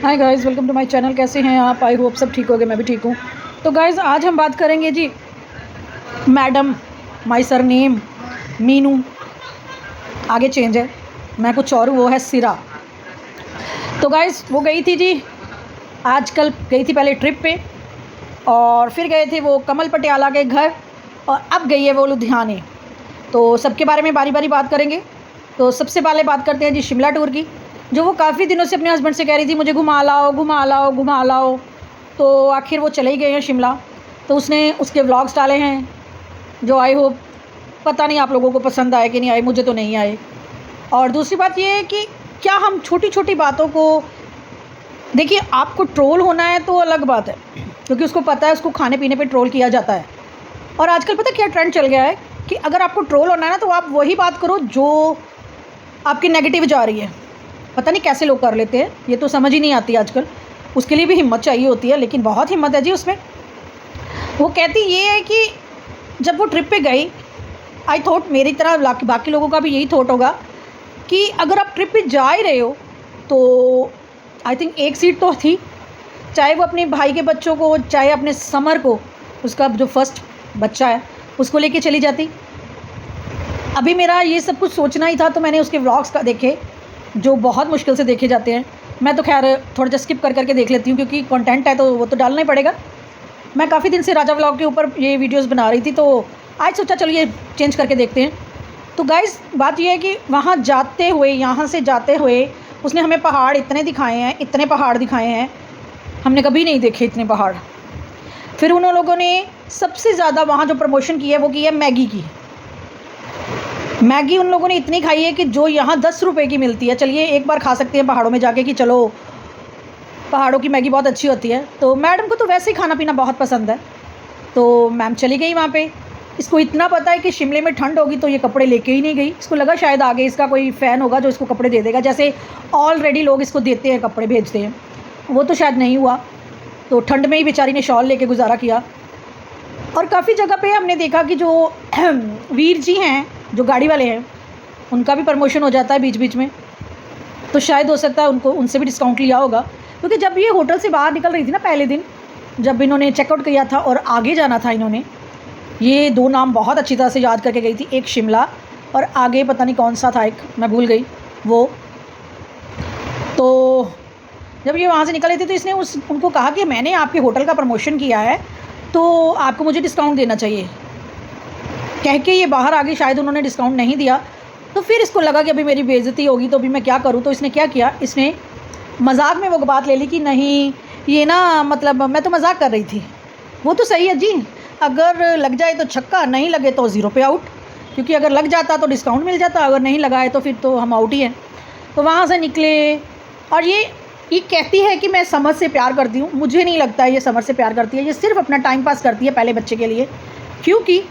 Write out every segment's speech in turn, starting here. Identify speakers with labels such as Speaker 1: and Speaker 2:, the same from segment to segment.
Speaker 1: Hi guys, welcome to my channel. कैसे हैं आप? आई होप सब ठीक होगे, मैं भी ठीक हूँ। तो गाइस आज हम बात करेंगे जी मैडम, माय सरनेम मीनू, आगे चेंज है, मैं कुछ और हूँ, वो है सिरा। तो गाइस वो गई थी जी, आजकल गई थी पहले ट्रिप पे और फिर गए थे वो कमल पटियाला के घर और अब गई है वो लुधियाने। तो सबके बारे में बारी बारी बात करेंगे। तो सबसे पहले बात करते हैं जी शिमला टूर की, जो वो काफ़ी दिनों से अपने हस्बैंड से कह रही थी मुझे घुमा लाओ घुमा लाओ घुमा लाओ। तो आखिर वो चले ही गए हैं शिमला। तो उसने उसके व्लॉग्स डाले हैं जो आई होप, पता नहीं आप लोगों को पसंद आए कि नहीं आए, मुझे तो नहीं आए। और दूसरी बात ये है कि क्या हम छोटी छोटी बातों को, देखिए आपको ट्रोल होना है तो अलग बात है, क्योंकि उसको पता है उसको खाने पीने पे ट्रोल किया जाता है। और आजकल पता क्या ट्रेंड चल गया है कि अगर आपको ट्रोल होना है ना तो आप वही बात करो जो आपकी नेगेटिव जा रही है। पता नहीं कैसे लोग कर लेते हैं, ये तो समझ ही नहीं आती आजकल। उसके लिए भी हिम्मत चाहिए होती है, लेकिन बहुत हिम्मत है जी उसमें। वो कहती ये है कि जब वो ट्रिप पे गई, आई थॉट मेरी तरह बाकी लोगों का भी यही थॉट होगा कि अगर आप ट्रिप पे जा ही रहे हो तो आई थिंक एक सीट तो थी, चाहे वो अपने भाई के बच्चों को, चाहे अपने समर को, उसका जो फर्स्ट बच्चा है उसको लेके चली जाती। अभी मेरा ये सब कुछ सोचना ही था तो मैंने उसके व्लॉग्स का देखे जो बहुत मुश्किल से देखे जाते हैं। मैं तो खैर थोड़ा सा स्किप कर करके देख लेती हूँ क्योंकि कंटेंट है तो वो तो डालना ही पड़ेगा। मैं काफ़ी दिन से राजा व्लॉग के ऊपर ये वीडियोस बना रही थी, तो आज सोचा चलो ये चेंज करके देखते हैं। तो गाइस बात ये है कि वहाँ जाते हुए, यहाँ से जाते हुए उसने हमें पहाड़ इतने दिखाए हैं, इतने पहाड़ दिखाए हैं, हमने कभी नहीं देखे इतने पहाड़। फिर उन लोगों ने सबसे ज़्यादा वहाँ जो प्रमोशन की है वो की है मैगी की। मैगी उन लोगों ने इतनी खाई है कि जो यहाँ 10 रुपये की मिलती है, चलिए एक बार खा सकते हैं पहाड़ों में जाके कि चलो पहाड़ों की मैगी बहुत अच्छी होती है। तो मैडम को तो वैसे ही खाना पीना बहुत पसंद है, तो मैम चली गई वहाँ पे। इसको इतना पता है कि शिमले में ठंड होगी तो ये कपड़े लेके ही नहीं गई। इसको लगा शायद आगे इसका कोई फ़ैन होगा जो इसको कपड़े दे देगा, जैसे ऑलरेडी लोग इसको देते हैं, कपड़े भेजते हैं। वो तो शायद नहीं हुआ, तो ठंड में ही बेचारी ने शॉल लेके गुजारा किया। और काफ़ी जगह पे हमने देखा कि जो वीर जी हैं, जो गाड़ी वाले हैं, उनका भी प्रमोशन हो जाता है बीच बीच में। तो शायद हो सकता है उनको उनसे भी डिस्काउंट लिया होगा, क्योंकि जब ये होटल से बाहर निकल रही थी ना पहले दिन, जब इन्होंने चेकआउट किया था और आगे जाना था, इन्होंने ये 2 नाम बहुत अच्छी तरह से याद करके गई थी, एक शिमला और आगे पता नहीं कौन सा था, एक मैं भूल गई वो। तो जब ये वहाँ से निकले थे तो इसने उनको कहा कि मैंने आपके होटल का प्रमोशन किया है तो आपको मुझे डिस्काउंट देना चाहिए। कह के ये बाहर आ गई, शायद उन्होंने डिस्काउंट नहीं दिया। तो फिर इसको लगा कि अभी मेरी बेइज्जती होगी तो अभी मैं क्या करूँ। तो इसने क्या किया, इसने मजाक में वो बात ले ली कि नहीं ये ना, मतलब मैं तो मजाक कर रही थी। वो तो सही है जी, अगर लग जाए तो छक्का, नहीं लगे तो 0 पे आउट, क्योंकि अगर लग जाता तो डिस्काउंट मिल जाता, अगर नहीं लगा है तो फिर तो हम आउट ही हैं। तो वहाँ से निकले और ये कहती है कि मैं समर से प्यार करती हूँ। मुझे नहीं लगता है ये समर से प्यार करती है, ये सिर्फ अपना टाइम पास करती है पहले बच्चे के लिए, क्योंकि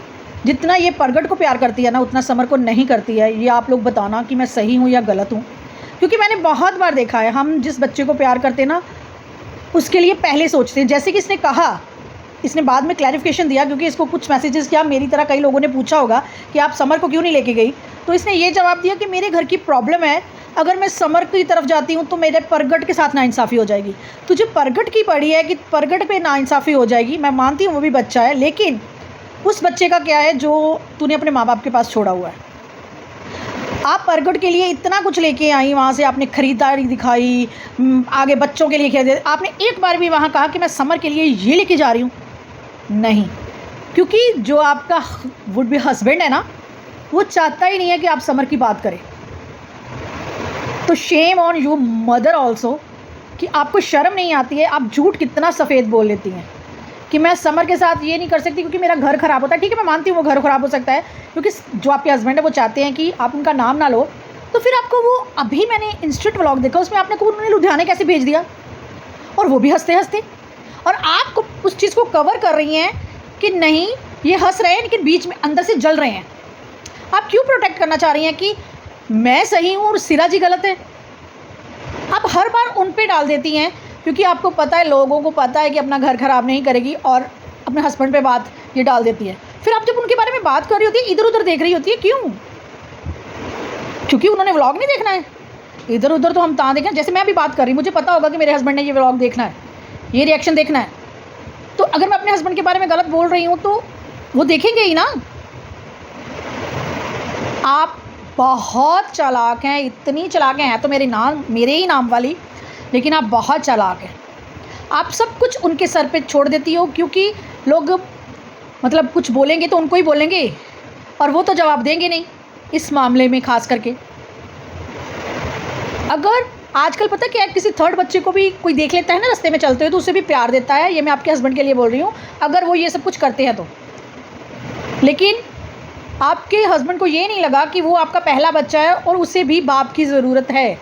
Speaker 1: जितना ये प्रगट को प्यार करती है ना उतना समर को नहीं करती है। ये आप लोग बताना कि मैं सही हूँ या गलत हूँ, क्योंकि मैंने बहुत बार देखा है हम जिस बच्चे को प्यार करते हैं ना उसके लिए पहले सोचते हैं। जैसे कि इसने कहा, इसने बाद में क्लैरिफिकेशन दिया, क्योंकि इसको कुछ मैसेजेस किया, मेरी तरह कई लोगों ने पूछा होगा कि आप समर को क्यों नहीं लेके गई। तो इसने ये जवाब दिया कि मेरे घर की प्रॉब्लम है, अगर मैं समर की तरफ जाती हूँ तो मेरे प्रगट के साथ नाइंसाफ़ी हो जाएगी। तुझे प्रगट की पड़ी है कि प्रगट पे नाइंसाफ़ी हो जाएगी, मैं मानती हूँ वो भी बच्चा है, लेकिन उस बच्चे का क्या है जो तूने अपने माँ बाप के पास छोड़ा हुआ है। आप प्रगट के लिए इतना कुछ लेके आई, वहाँ से आपने ख़रीदारी दिखाई, आगे बच्चों के लिए खरीदे, आपने एक बार भी वहाँ कहा कि मैं समर के लिए ये लेके जा रही हूँ? नहीं, क्योंकि जो आपका वुड बी हस्बैंड है ना, वो चाहता ही नहीं है कि आप समर की बात करें। तो shame on you mother also, कि आपको शर्म नहीं आती है, आप झूठ कितना सफ़ेद बोल लेती हैं कि मैं समर के साथ ये नहीं कर सकती क्योंकि मेरा घर ख़राब होता है। ठीक है, मैं मानती हूँ वो घर ख़राब हो सकता है, क्योंकि जो आपके हस्बैंड है वो चाहते हैं कि आप उनका नाम ना लो। तो फिर आपको वो, अभी मैंने इंस्टेंट व्लॉग देखा, उसमें आपने को उन्होंने लुधियाने कैसे भेज दिया, और वो भी हंसते हंसते, और आप उस चीज़ को कवर कर रही हैं कि नहीं ये हंस रहे हैं लेकिन बीच में अंदर से जल रहे हैं। आप क्यों प्रोटेक्ट करना चाह रही हैं कि मैं सही हूँ और सिरा जी गलत है? आप हर बार उन पे डाल देती हैं, क्योंकि आपको पता है, लोगों को पता है कि अपना घर ख़राब नहीं करेगी, और अपने हस्बैंड पे बात ये डाल देती है। फिर आप जब उनके बारे में बात कर रही होती है, इधर उधर देख रही होती है, क्यों? क्योंकि उन्होंने व्लॉग नहीं देखना है, इधर उधर तो हम ताँ देखें, जैसे मैं भी बात कर रही हूँ, मुझे पता होगा कि मेरे हस्बैंड ने ये व्लॉग देखना है, ये रिएक्शन देखना है, तो अगर मैं अपने हस्बैंड के बारे में गलत बोल रही हूँ तो वो देखेंगे ही ना। आप बहुत चालाक हैं, इतनी चालाक हैं तो मेरे ही नाम वाली, लेकिन आप बहुत चालाक हैं। आप सब कुछ उनके सर पे छोड़ देती हो, क्योंकि लोग मतलब कुछ बोलेंगे तो उनको ही बोलेंगे और वो तो जवाब देंगे नहीं इस मामले में खास करके। अगर आजकल पता क्या है, किसी थर्ड बच्चे को भी कोई देख लेता है ना रास्ते में चलते हुए तो उसे भी प्यार देता है। ये मैं आपके हस्बैंड के लिए बोल रही हूँ, अगर वो ये सब कुछ करते हैं तो। लेकिन आपके हस्बैंड को ये नहीं लगा कि वो आपका पहला बच्चा है और उसे भी बाप की ज़रूरत है।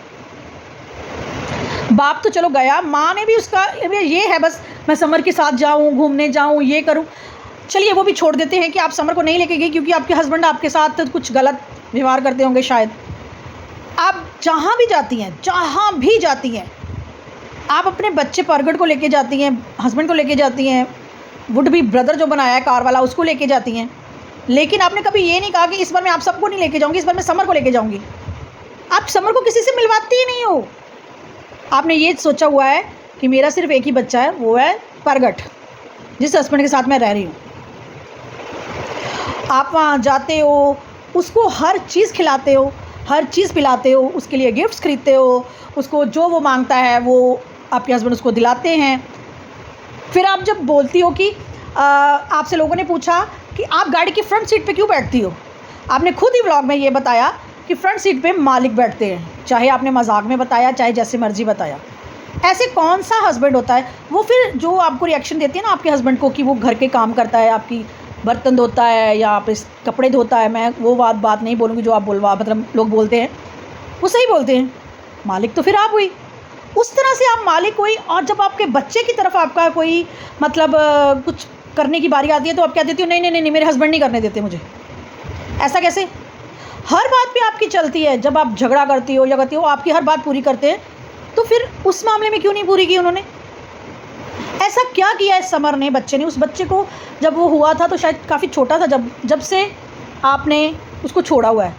Speaker 1: बाप तो चलो गया, माँ ने भी उसका ये है बस मैं समर के साथ जाऊँ, घूमने जाऊँ, ये करूँ। चलिए वो भी छोड़ देते हैं कि आप समर को नहीं लेके गए क्योंकि आपके हस्बैंड आपके साथ कुछ गलत व्यवहार करते होंगे शायद। आप जहाँ भी जाती हैं आप अपने बच्चे परगट को लेके जाती हैं, हस्बैंड को लेके जाती हैं, वुड बी ब्रदर जो बनाया है कार वाला उसको लेके जाती हैं। लेकिन आपने कभी ये नहीं कहा कि इस बार मैं आप सबको नहीं लेके जाऊँगी, इस बार मैं समर को लेके जाऊँगी। आप समर को किसी से मिलवाती ही नहीं हो। आपने ये सोचा हुआ है कि मेरा सिर्फ एक ही बच्चा है, वो है परगट, जिस हस्बैंड के साथ मैं रह रही हूँ। आप वहाँ जाते हो, उसको हर चीज़ खिलाते हो, हर चीज़ पिलाते हो, उसके लिए गिफ्ट्स खरीदते हो, उसको जो वो मांगता है वो आपके हस्बैंड उसको दिलाते हैं। फिर आप जब बोलती हो कि आपसे लोगों ने पूछा कि आप गाड़ी की फ्रंट सीट पे क्यों बैठती हो, आपने खुद ही व्लॉग में ये बताया कि फ्रंट सीट पे मालिक बैठते हैं। चाहे आपने मजाक में बताया, चाहे जैसे मर्जी बताया। ऐसे कौन सा हस्बैंड होता है वो फिर जो आपको रिएक्शन देते हैं ना आपके हस्बैंड को कि वो घर के काम करता है, आपकी बर्तन धोता है या आप इस कपड़े धोता है। मैं वो बात नहीं बोलूँगी जो आप मतलब लोग बोलते हैं, वो सही बोलते हैं। मालिक तो फिर आप हुई, उस तरह से आप मालिक हुई। और जब आपके बच्चे की तरफ आपका कोई मतलब कुछ करने की बारी आती है तो आप क्या देती हो, नहीं नहीं नहीं मेरे हस्बैंड नहीं करने देते मुझे। ऐसा कैसे? हर बात पे आपकी चलती है। जब आप झगड़ा करती हो या करती हो आपकी हर बात पूरी करते हैं, तो फिर उस मामले में क्यों नहीं पूरी की उन्होंने? ऐसा क्या किया है समर ने, बच्चे ने? उस बच्चे को जब वो हुआ था तो शायद काफ़ी छोटा था जब से आपने उसको छोड़ा हुआ है।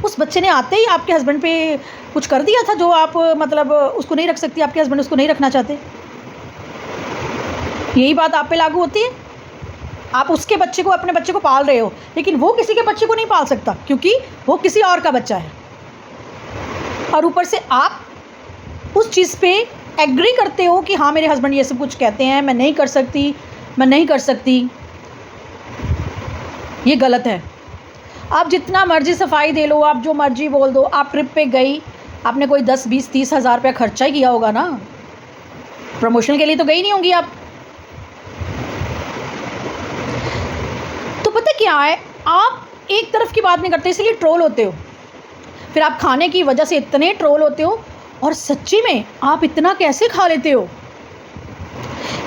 Speaker 1: उस बच्चे ने आते ही आपके हस्बैंड पे कुछ कर दिया था जो आप मतलब उसको नहीं रख सकती, आपके हस्बैंड उसको नहीं रखना चाहते। यही बात आप पे लागू होती है। आप उसके बच्चे को, अपने बच्चे को पाल रहे हो, लेकिन वो किसी के बच्चे को नहीं पाल सकता क्योंकि वो किसी और का बच्चा है। और ऊपर से आप उस चीज़ पे एग्री करते हो कि हाँ मेरे हस्बैंड ये सब कुछ कहते हैं, मैं नहीं कर सकती। ये गलत है। आप जितना मर्जी सफाई दे लो, आप जो मर्जी बोल दो, आप ट्रिप पे गई, आपने कोई 10, 20, 30 हज़ार रुपया खर्चा ही किया होगा ना, प्रमोशन के लिए तो गई नहीं होंगी आप। तो पता क्या है, आप एक तरफ की बात नहीं करते इसलिए ट्रोल होते हो। फिर आप खाने की वजह से इतने ट्रोल होते हो। और सच्ची में आप इतना कैसे खा लेते हो?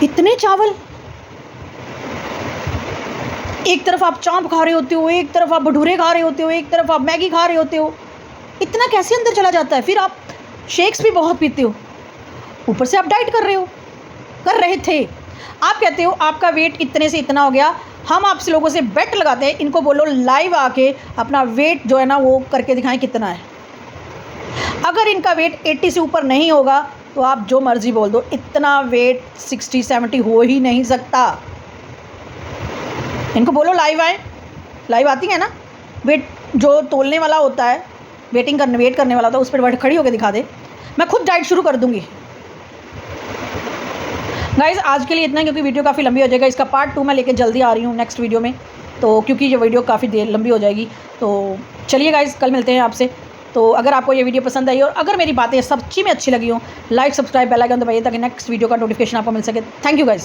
Speaker 1: इतने चावल, एक तरफ आप चाँप खा रहे होते हो, एक तरफ आप भटूरे खा रहे होते हो, एक तरफ आप मैगी खा रहे होते हो। इतना कैसे अंदर चला जाता है? फिर आप शेक्स भी बहुत पीते हो, ऊपर से आप डाइट कर रहे थे। आप कहते हो आपका वेट इतने से इतना हो गया। हम आपसे लोगों से बेट लगाते हैं, इनको बोलो लाइव आके अपना वेट जो है ना वो करके दिखाएं कितना है। अगर इनका वेट 80 से ऊपर नहीं होगा तो आप जो मर्ज़ी बोल दो, इतना वेट 60-70 हो ही नहीं सकता। इनको बोलो लाइव आए, लाइव आती है ना, वेट जो तोलने वाला होता है, वेट करने वाला होता है, उस पर खड़ी होकर दिखा दे। मैं खुद डाइट शुरू कर दूँगी। गाइज़ आज के लिए इतना, क्योंकि वीडियो काफ़ी लंबी हो जाएगा। इसका पार्ट 2 मैं लेके जल्दी आ रही हूँ नेक्स्ट वीडियो में, तो क्योंकि ये वीडियो काफ़ी देर लंबी हो जाएगी। तो चलिए गाइज़, कल मिलते हैं आपसे। तो अगर आपको ये वीडियो पसंद आई और अगर मेरी बातें सच्ची में अच्छी लगी हो, लाइक, सब्सक्राइब, बेल आइकन दबाइए ताकि नेक्स्ट वीडियो का नोटिफिकेशन आपको मिल सके। Thank you guys.